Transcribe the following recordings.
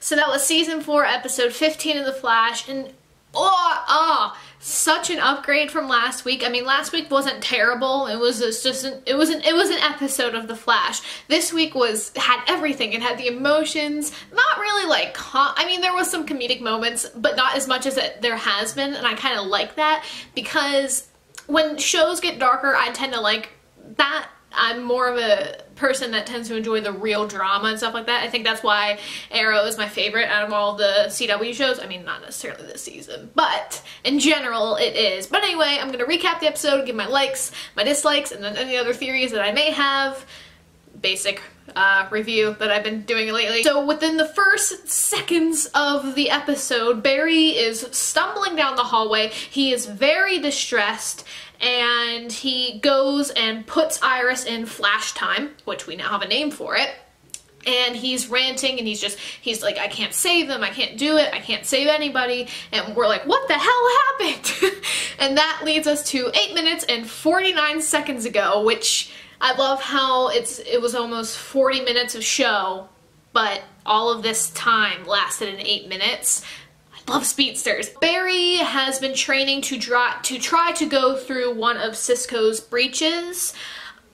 So that was season 4, episode 15 of The Flash, and such an upgrade from last week. I mean, last week wasn't terrible. It was just an episode of The Flash. This week had everything. It had the emotions, not really like, I mean, there was some comedic moments, but not as much as there has been, and I kind of like that, because when shows get darker, I tend to like that. I'm more of a person that tends to enjoy the real drama and stuff like that. I think that's why Arrow is my favorite out of all the CW shows. I mean, not necessarily this season, but in general it is. But anyway, I'm going to recap the episode, give my likes, my dislikes, and then any other theories that I may have. Basic review that I've been doing lately. So within the first seconds of the episode, Barry is stumbling down the hallway. He is very distressed, and he goes and puts Iris in flash time, which we now have a name for it. And he's ranting, and he's like, I can't save them, I can't do it, I can't save anybody. And we're like, what the hell happened? And that leads us to 8 minutes and 49 seconds ago, which I love how it was almost 40 minutes of show, but all of this time lasted in 8 minutes. I love Speedsters. Barry has been training to try to go through one of Cisco's breaches,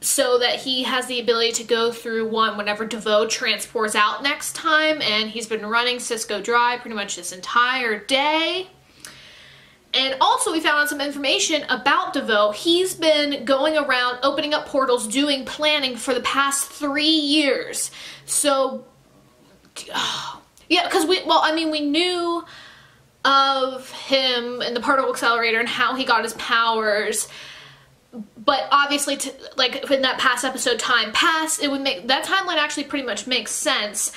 so that he has the ability to go through one whenever DeVoe transports out next time, and he's been running Cisco dry pretty much this entire day. And also we found out some information about DeVoe. He's been going around opening up portals, doing planning for the past 3 years. So, yeah, because we knew of him and the particle accelerator and how he got his powers, but obviously, like, in that past episode, time passed, it would make, that timeline actually pretty much makes sense.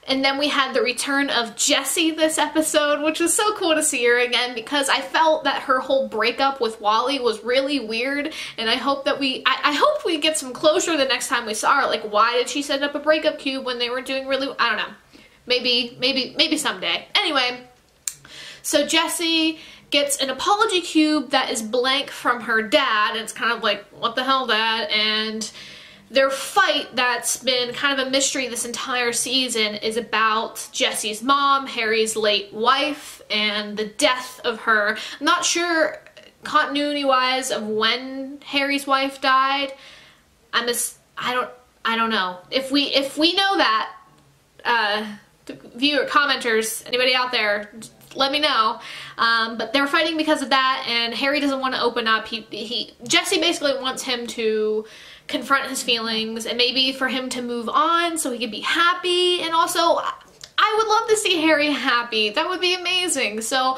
And then we had the return of Jessie this episode, which was so cool to see her again, because I felt that her whole breakup with Wally was really weird, and I hope that I hope we get some closure the next time we saw her. Like, why did she set up a breakup cube when they were doing really, I don't know. Maybe someday. Anyway, so Jessie gets an apology cube that is blank from her dad, and it's kind of like, what the hell, Dad? And their fight that's been kind of a mystery this entire season is about Jessie's mom, Harry's late wife, and the death of her. I'm not sure continuity-wise of when Harry's wife died. I don't know. If we know that, viewer, commenters, anybody out there, let me know. But they're fighting because of that, and Harry doesn't want to open up. Jessie basically wants him to confront his feelings and maybe for him to move on so he could be happy. And also, I would love to see Harry happy. That would be amazing. So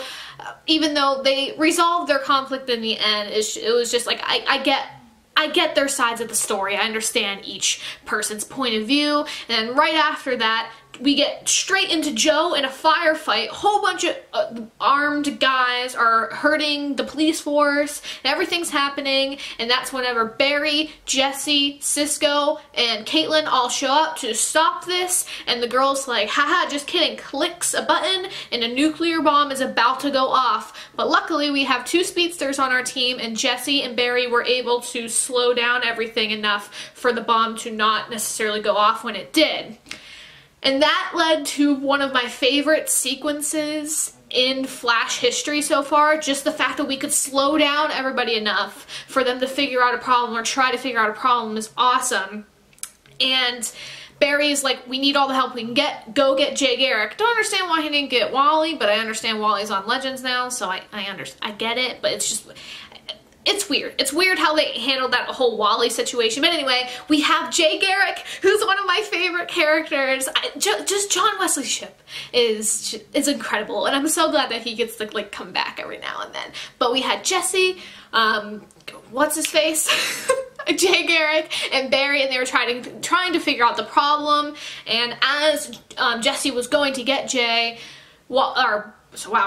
even though they resolved their conflict in the end, it was just like, I get their sides of the story. I understand each person's point of view. And then right after that, we get straight into Joe in a firefight. A whole bunch of armed guys are hurting the police force. And everything's happening. And that's whenever Barry, Jessie, Cisco, and Caitlin all show up to stop this. And the girl's like, haha, just kidding. Clicks a button and a nuclear bomb is about to go off. But luckily we have 2 speedsters on our team, and Jessie and Barry were able to slow down everything enough for the bomb to not necessarily go off when it did. And that led to one of my favorite sequences in Flash history so far. Just the fact that we could slow down everybody enough for them to figure out a problem or try to figure out a problem is awesome. And Barry's like, we need all the help we can get. Go get Jay Garrick. Don't understand why he didn't get Wally, but I understand Wally's on Legends now, so I get it, but it's just, it's weird. It's weird how they handled that whole Wally situation. But anyway, we have Jay Garrick, who's one of my favorite characters. Just John Wesley Shipp is incredible, and I'm so glad that he gets to like come back every now and then. But we had Jessie, what's his face? Jay Garrick and Barry, and they were trying to figure out the problem. And as Jessie was going to get Jay, wow,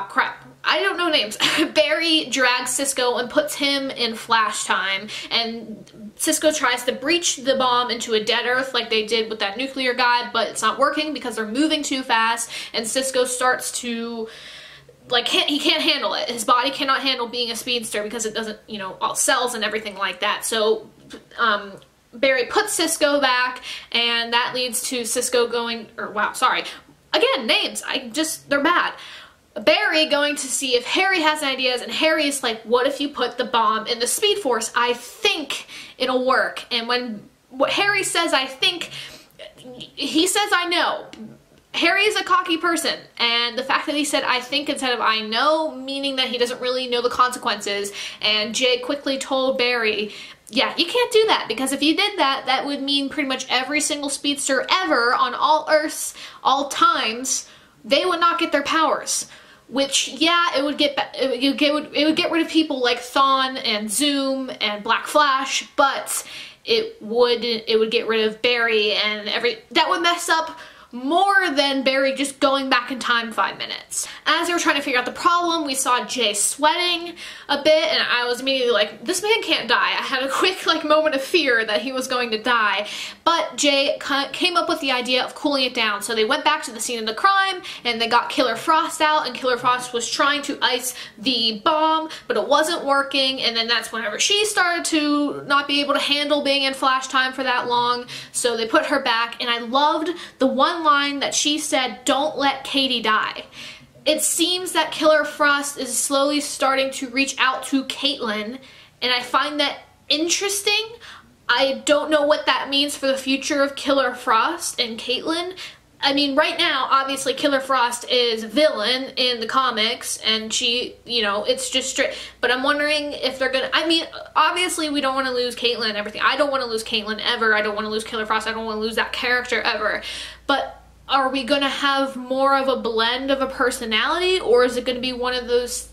crap, I don't know names. Barry drags Cisco and puts him in flash time, and Cisco tries to breach the bomb into a dead earth like they did with that nuclear guy, but it's not working because they're moving too fast, and Cisco starts to, like, he can't handle it. His body cannot handle being a speedster because it doesn't, you know, all cells and everything like that. So Barry puts Cisco back, and that leads to Cisco going, again, names, they're bad. Barry going to see if Harry has ideas, and Harry is like, what if you put the bomb in the Speed Force? I think it'll work. And when what Harry says, I think, he says, I know. Harry is a cocky person, and the fact that he said I think instead of I know, meaning that he doesn't really know the consequences, and Jay quickly told Barry, yeah, you can't do that, because if you did that, that would mean pretty much every single speedster ever on all Earths, all times, they would not get their powers. Which, yeah, it would get rid of people like Thawne and Zoom and Black Flash, but it would get rid of Barry and that would mess up more than Barry just going back in time 5 minutes. As they were trying to figure out the problem, we saw Jay sweating a bit, and I was immediately like, this man can't die. I had a quick moment of fear that he was going to die, but Jay came up with the idea of cooling it down. So they went back to the scene of the crime, and they got Killer Frost out, and Killer Frost was trying to ice the bomb, but it wasn't working, and then that's whenever she started to not be able to handle being in flash time for that long, so they put her back, and I loved the one line that she said, don't let Katie die. It seems that Killer Frost is slowly starting to reach out to Caitlin, and I find that interesting. I don't know what that means for the future of Killer Frost and Caitlin. I mean, right now, obviously, Killer Frost is villain in the comics, and she, you know, it's just straight. But I'm wondering if they're gonna, I mean, obviously, we don't want to lose Caitlin and everything. I don't want to lose Caitlin ever. I don't want to lose Killer Frost. I don't want to lose that character ever. But are we gonna have more of a blend of a personality, or is it gonna be one of those,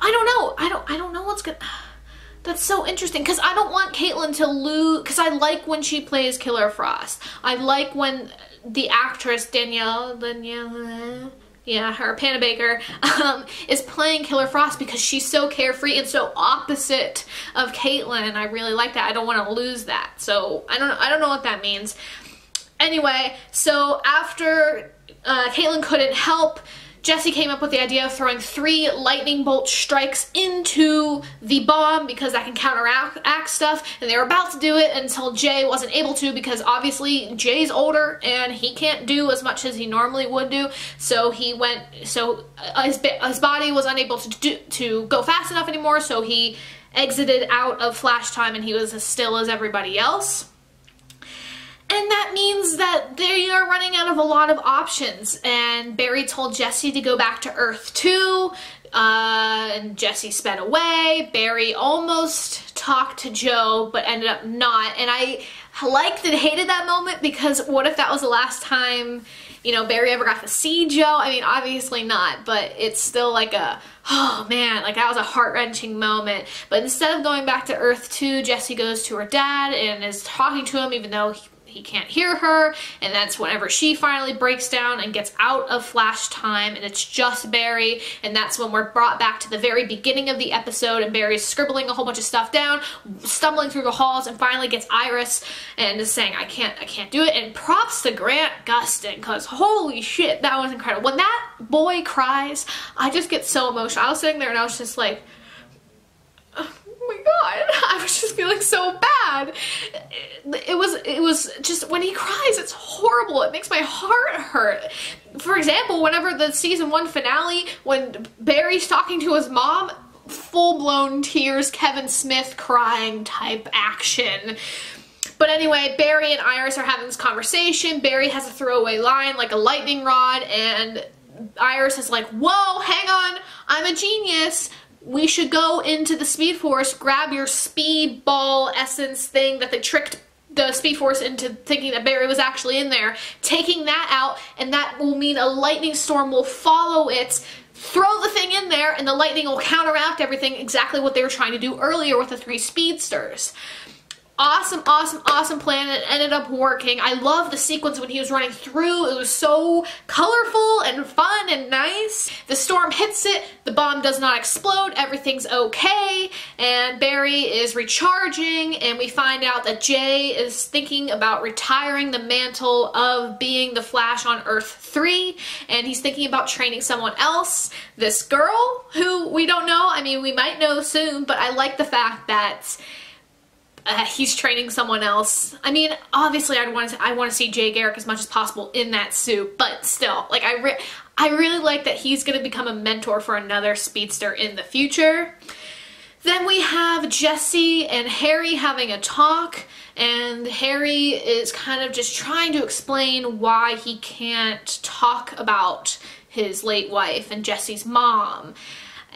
I don't know. I don't know what's gonna, that's so interesting, because I don't want Caitlin to lose, because I like when she plays Killer Frost. I like when the actress Danielle, yeah, her, Panda Baker, is playing Killer Frost, because she's so carefree and so opposite of Caitlin. I really like that. I don't want to lose that. So I don't know what that means. Anyway, so after Caitlin couldn't help, Jessie came up with the idea of throwing 3 lightning bolt strikes into the bomb, because that can counteract stuff, and they were about to do it until Jay wasn't able to, because obviously Jay's older and he can't do as much as he normally would do, so his body was unable to go fast enough anymore, so he exited out of flash time and he was as still as everybody else. And that means that they are running out of a lot of options, and Barry told Jessie to go back to Earth 2, and Jessie sped away. Barry almost talked to Joe, but ended up not, and I liked and hated that moment, because what if that was the last time, you know, Barry ever got to see Joe? I mean, obviously not, but it's still like a, oh man, like that was a heart-wrenching moment. But instead of going back to Earth 2, Jessie goes to her dad and is talking to him, even though he can't hear her, and that's whenever she finally breaks down and gets out of flash time, and it's just Barry, and that's when we're brought back to the very beginning of the episode, and Barry's scribbling a whole bunch of stuff down, stumbling through the halls, and finally gets Iris and is saying, I can't do it. And props to Grant Gustin, because holy shit, that was incredible. When that boy cries, I just get so emotional. I was sitting there and I was just like, oh my god, I was just feeling so bad. It was just, when he cries, it's horrible. It makes my heart hurt. For example, whenever the season 1 finale, when Barry's talking to his mom, full-blown tears, Kevin Smith crying type action. But anyway, Barry and Iris are having this conversation. Barry has a throwaway line like a lightning rod, and Iris is like, whoa, hang on, I'm a genius. We should go into the Speed Force, grab your speed ball essence thing that they tricked the Speed Force into thinking that Barry was actually in there, taking that out, and that will mean a lightning storm will follow it. Throw the thing in there and the lightning will counteract everything, exactly what they were trying to do earlier with the 3 speedsters. Awesome, awesome, awesome plan. It ended up working. I love the sequence when he was running through. It was so colorful and fun and nice. The storm hits it. The bomb does not explode. Everything's okay. And Barry is recharging. And we find out that Jay is thinking about retiring the mantle of being the Flash on Earth 3. And he's thinking about training someone else. This girl who we don't know. I mean, we might know soon. But I like the fact that he's training someone else. I mean, obviously I want to see Jay Garrick as much as possible in that suit, but still, like I really like that he's going to become a mentor for another speedster in the future. Then we have Jessie and Harry having a talk, and Harry is kind of just trying to explain why he can't talk about his late wife and Jessie's mom.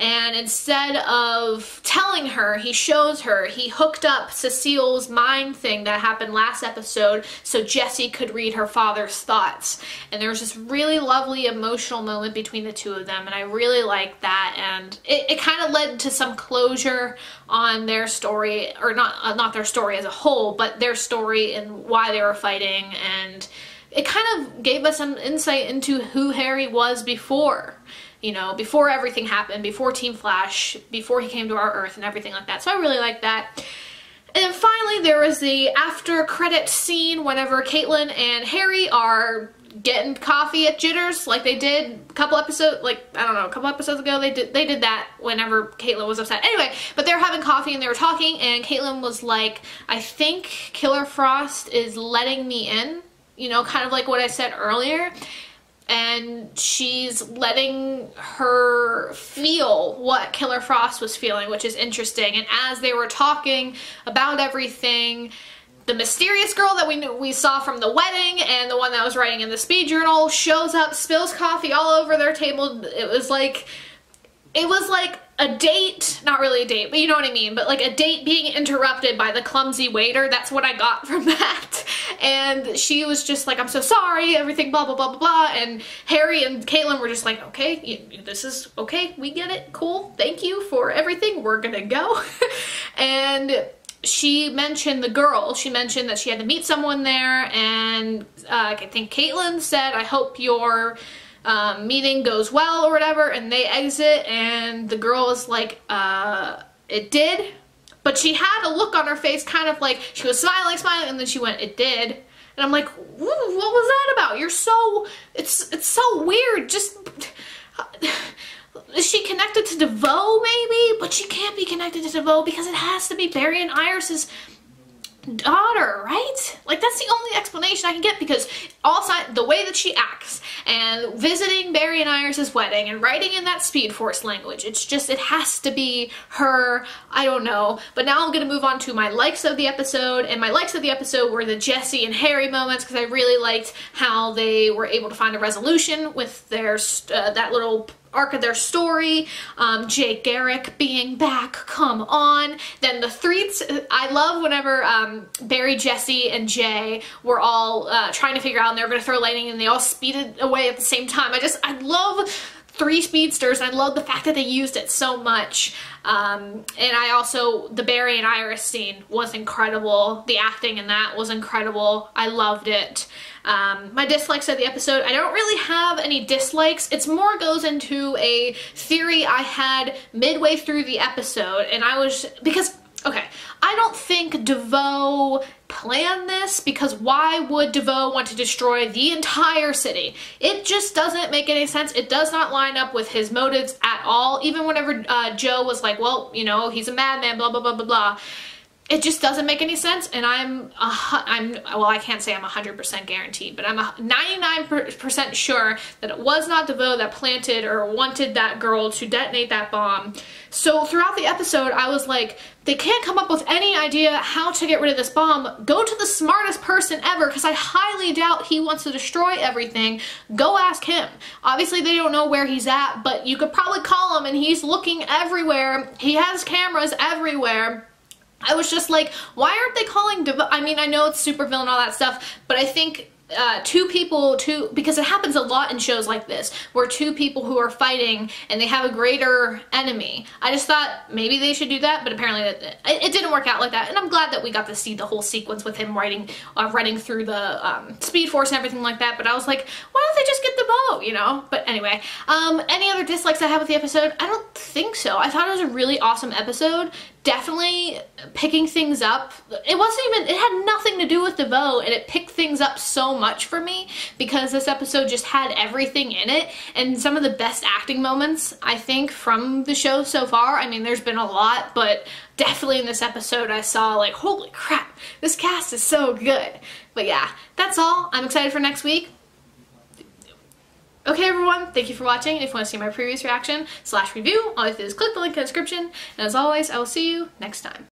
And instead of telling her, he shows her. He hooked up Cecile's mind thing that happened last episode so Jessie could read her father's thoughts. And there was this really lovely emotional moment between the two of them, and I really liked that. And it kind of led to some closure on their story, or not their story as a whole, but their story and why they were fighting. And it kind of gave us some insight into who Harry was before. You know, before everything happened, before Team Flash, before he came to our Earth and everything like that. So I really like that. And then finally, there was the after credit scene whenever Caitlin and Harry are getting coffee at Jitters, like they did a couple episodes, a couple episodes ago. They did that whenever Caitlin was upset. Anyway, but they were having coffee and they were talking, and Caitlin was like, I think Killer Frost is letting me in, you know, kind of like what I said earlier. And she's letting her feel what Killer Frost was feeling, which is interesting. And as they were talking about everything, the mysterious girl that we saw from the wedding and the one that was writing in the speed journal shows up, spills coffee all over their table. It was like a date, not really a date, but you know what I mean, but like a date being interrupted by the clumsy waiter. That's what I got from that. And she was just like, I'm so sorry, everything, blah, blah, blah, blah, blah. And Harry and Caitlin were just like, okay, this is okay, we get it, cool, thank you for everything, we're gonna go. And she mentioned the girl. She mentioned that she had to meet someone there, and I think Caitlin said, I hope your meeting goes well or whatever, and they exit, and the girl was like, it did, but she had a look on her face kind of like, she was smiling, and then she went, it did, and I'm like, what was that about? You're so, it's so weird, just, is she connected to DeVoe maybe? But she can't be connected to DeVoe because it has to be Barry and Iris's daughter, right? Like, that's the only explanation I can get, because also the way that she acts and visiting Barry and Iris's wedding and writing in that Speed Force language, it's just, it has to be her. I don't know. But now I'm gonna move on to my likes of the episode, and my likes of the episode were the Jessie and Harry moments, because I really liked how they were able to find a resolution with their that little arc of their story. Jay Garrick being back, come on. Then the threats, I love whenever Barry, Jessie, and Jay were all trying to figure out, and they were going to throw lightning, and they all speeded away at the same time. I love three speedsters, and I love the fact that they used it so much. And I also, the Barry and Iris scene was incredible. The acting in that was incredible. I loved it. My dislikes of the episode, I don't really have any dislikes. It's more goes into a theory I had midway through the episode, and okay, I don't think DeVoe planned this, because why would DeVoe want to destroy the entire city? It just doesn't make any sense. It does not line up with his motives at all. Even whenever Joe was like, well, you know, he's a madman, blah, blah, blah, blah, blah. It just doesn't make any sense, and well, I can't say I'm 100% guaranteed, but I'm 99% sure that it was not DeVoe that planted or wanted that girl to detonate that bomb. So throughout the episode, I was like, they can't come up with any idea how to get rid of this bomb. Go to the smartest person ever, because I highly doubt he wants to destroy everything. Go ask him. Obviously, they don't know where he's at, but you could probably call him, and he's looking everywhere. He has cameras everywhere. I was just like, why aren't they calling DeVoe? I mean, I know it's supervillain and all that stuff, but I think because it happens a lot in shows like this, where two people who are fighting and they have a greater enemy. I just thought maybe they should do that, but apparently it didn't work out like that, and I'm glad that we got to see the whole sequence with him running through the Speed Force and everything like that, but I was like, why don't they just get DeVoe, you know? But anyway, any other dislikes I have with the episode? I don't think so. I thought it was a really awesome episode. definitely picking things up. It had nothing to do with the vote, and it picked things up so much for me because this episode just had everything in it, and some of the best acting moments, I think, from the show so far. I mean, there's been a lot, but definitely in this episode I saw like, holy crap, this cast is so good. But yeah, that's all. I'm excited for next week. Okay everyone, thank you for watching, and if you want to see my previous reaction / review, all you have to do is click the link in the description, and as always, I will see you next time.